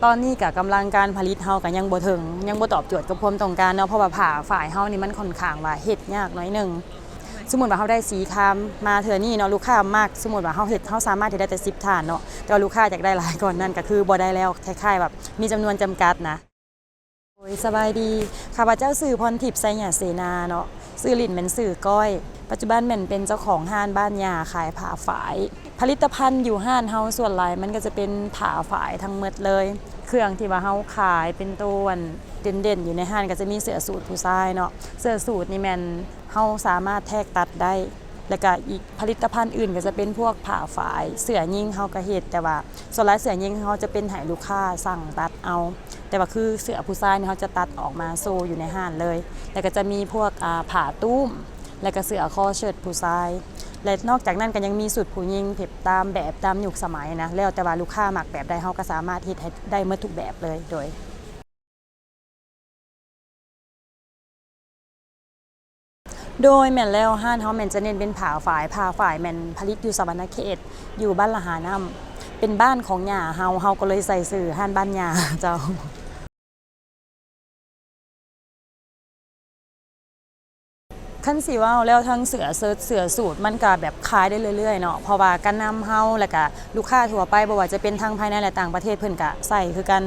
ตอนนี้กับกำลังการผลิตเฮากับยังบ่ถึงยังบ่ตอบโจทย์กับความต้องการเนาะเพราะว่าผ่าฝ่ายเฮานี่มันค่อนข้างว่าเฮ็ดยากน้อยนึงสมมุติว่าเฮาได้สีคามมาเทื่อนี้เนาะลูกค้ามากสมมุติว่าเฮาเฮ็ดเฮาสามารถเฮ็ดได้แต่10ฐานเนาะแต่ว่าลูกค้าอยากได้หลายก่อนนั้นก็คือบ่ได้แล้วคล้ายๆแบบมีจำนวนจำกัดนะโอ้ยสบายดีข้าพเจ้าสื่อพรทิพย์ไสหยาเสนาเนาะสื่อลิ้นเป็นสื่อก้อยปัจจุบันแม่นเป็นเจ้าของห้านบ้านยาขายผ้าฝ่ายผลิตภัณฑ์อยู่ห้านเฮาส่วนหลายมันก็จะเป็นผ้าฝ่ายทั้งหมดเลยเครื่องที่ว่าเฮาขายเป็นตัวเด่นๆอยู่ในห้านก็จะมีเสื้อสูทผู้ชายเนาะเสื้อสูทนี่แม่นเฮาสามารถแทกตัดได้แล้วก็อีกผลิตภัณฑ์อื่นก็จะเป็นพวกผ้าฝ่ายเสื้อยิงเฮาก็เฮ็ดแต่ว่าส่วนหลายเสื้อยิงเฮาจะเป็นให้ลูกค้าสั่งตัดเอาแต่ว่าคือเสื้อผู้ชายนี่เฮาจะตัดออกมาโซอยู่ในห้านเลยแล้วก็จะมีพวกผ้าตุ้มแล้วก็เสื้อคอเชิ้ตผู้ชายและนอกจากนั้นก็ยังมีสูตรผู้หญิงเพ็บตามแบบตามยุคสมัยนะแล้วแต่ว่าลูกค้ามักแบบใดเฮาก็สามารถเฮ็ดให้ได้หมดทุกแบบเลยโดยแม่นแล้วห้านเฮาแม่นจะเน้นเป็นผ้าฝ่ายแม่นผลิตอยู่สะวรรณเขตอยู่บ้านละหาน้ำเป็นบ้านของย่าเฮาก็เลยใส่ชื่อห้านบ้านย่าเจ้า ขั้นสิว่าแล้วทั้งเสือเซิร์ชเสือสูตรมันก็แบบขายได้เรื่อยๆเนาะเพราะว่าการนำเฮาแล้วก็ลูกค้าทั่วไปบ่ว่าจะเป็นทั้งภายในและต่างประเทศเพิ่นก็ใส่คือกัน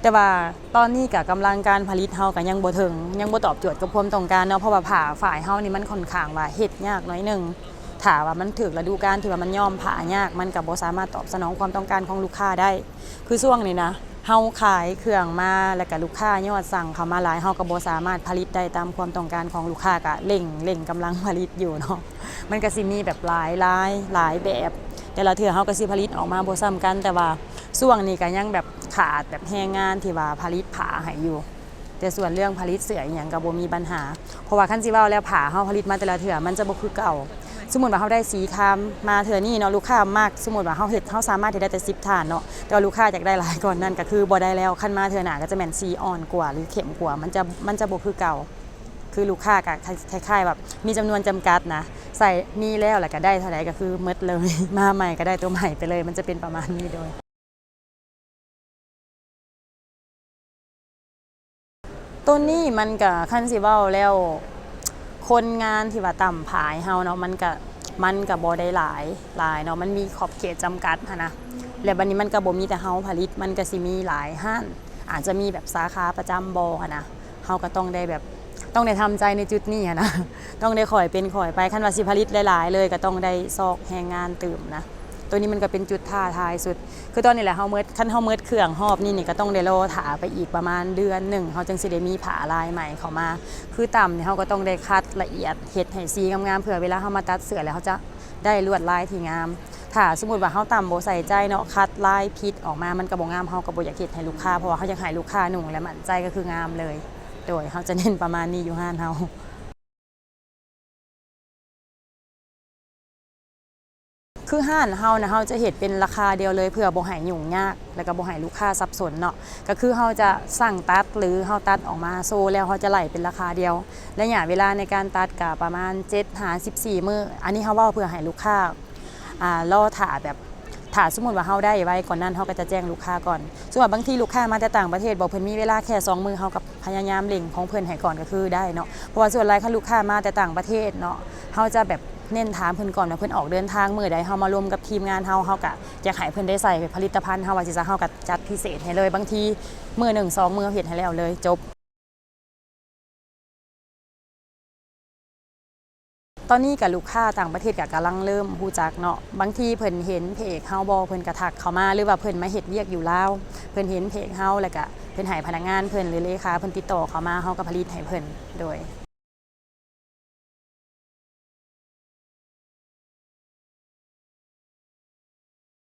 แต่ว่าตอนนี้ก็กำลังการผลิตเฮาก็ยังบ่ถึงยังบ่ตอบโจทย์กับความต้องการเนาะเพราะว่าผ้าฝ่ายเฮานี่มันค่อนข้างว่าเฮ็ดยากน้อยนึงถ้าว่ามันถึกฤดูกาลที่ว่ามันย่อมผ้ายากมันก็บ่สามารถตอบสนองความต้องการของลูกค้าได้คือช่วงนี้นะเฮาขายเครื่องมาแล้วก็ลูกค้ายอดสั่งเข้ามาหลายเฮาก็บ่สามารถผลิตได้ตามความต้องการของลูกค้าก็เร่งกำลังผลิตอยู่เนาะมันก็สิมีแบบหลายแบบแต่ละเทื่อเฮาก็สิผลิตออกมาบ่ซ้ำกันแต่ว่าช่วงนี้ก็ยังแบบขาดแบบแรงงานที่ว่าผลิตผ้าให้อยู่แต่ส่วนเรื่องผลิตเสื้ออีหยังก็บ่มีปัญหาเพราะว่าคันสิเว้าแล้วผ้าเฮาผลิตมาแต่ละเทื่อมันจะบ่คือเก่าสมมุติว่าเฮาได้สีคามมาเทื่อนี้เนาะลูกค้ามากสมมุติว่าเฮาสามารถเฮ็ดได้แต่10ฐานเนาะแต่ว่าลูกค้าอยากได้หลายก่อนนั้นก็คือบ่ได้แล้วคันมาเทื่อหน้าก็จะแม่นสีอ่อนกว่าหรือเข้มกว่ามันจะบ่คือเก่าคือลูกค้าก็คล้ายๆแบบมีจำนวนจำกัดนะใส่มีแล้วก็ได้เท่าใดก็คือหมดเลยมาใหม่ก็ได้ตัวใหม่ไปเลยมันจะเป็นประมาณนี้โดย ตัวนี้มันก็คันสิเว้าแล้วคนงานที่ว่าต่ำผายเฮาเนาะมันก็บ่ได้หลายเนาะมันมีขอบเขตจำกัดหั้นนะแล้วบัดนี้มันก็บ่มีแต่เฮาผลิตมันก็สิมีหลายห้านอาจจะมีแบบสาขาประจำบ่หั้นนะเฮาก็ต้องได้แบบต้องได้ทำใจในจุดนี้หั้นนะต้องได้ค่อยเป็นค่อยไปคันว่าสิผลิตหลายๆเลยก็ต้องได้ซอกแรงงานตื่มนะตัวนี้มันก็เป็นจุดท้าทายสุดคือตอนนี้แหละคันเฮาเมิดเครื่องหอบนี่ก็ต้องได้รอถาไปอีกประมาณเดือนหนึ่งเฮาจึงสิได้มีผ้าลายใหม่เข้ามาคือต่ำนี่เฮาก็ต้องได้คัดละเอียดเฮ็ดให้สีงามๆเผื่อเวลาเฮามาตัดเสื้อแล้วเฮาจะได้ลวดลายที่งามถ้าสมมุติว่าเฮาต่ำบ่ใส่ใจเนาะคัดลายผิดออกมามันก็บ่งามเฮาก็บ่อยากเฮ็ดให้ลูกค้าเพราะว่าเฮาอยากให้ลูกค้านุ่งและมั่นใจก็คืองามเลยโดยเฮาจะเน้นประมาณนี้อยู่ห้านเฮา คือห้านเฮานะเฮาจะเฮ็ดเป็นราคาเดียวเลยเพื่อบ่ให้ยุ่งยากแล้วก็บ่ให้ลูกค้าสับสนเนาะก็คือเฮาจะสั่งตัดหรือเฮาตัดออกมาโซแล้วเฮาจะไล่เป็นราคาเดียวและระยะเวลาในการตัดก็ประมาณ7-14มื้ออันนี้เฮาเว้าเพื่อให้ลูกค้ารอท่าแบบถ้าสมมุติว่าเฮาได้ไว้ก่อนนั้นเฮาก็จะแจ้งลูกค้าก่อนส่วนบางทีลูกค้ามาแต่ต่างประเทศบอกเพิ่นมีเวลาแค่2มื้อเฮาก็พยายามเร่งของเพิ่นให้ก่อนก็คือได้เนาะเพราะว่าส่วนหลายคันลูกค้ามาแต่ต่างประเทศเนาะเฮาจะแบบเน้นถามเพิ่นก่อนว่าเพิ่นออกเดินทางมื้อใดเฮามารวมกับทีมงานเฮาก็อยากให้เพิ่นได้ใส่ผลิตภัณฑ์เฮาว่าสิจะเฮาก็จัดพิเศษให้เลยบางทีมื้อ1 2มื้อเฮ็ดให้แล้วเลยจบตอนนี้กับลูกค้าต่างประเทศก็กำลังเริ่มรู้จักเนาะบางทีเพิ่นเห็นเพจเฮาบ่เพิ่นก็ทักเข้ามาหรือว่าเพิ่นมาเฮ็ดเวียกอยู่ลาวเพิ่นเห็นเพจเฮาแล้วก็เพิ่นให้พนักงานเพิ่นหรือเลขาเพิ่นติดต่อเข้ามาเฮาก็ผลิตให้เพิ่นโดย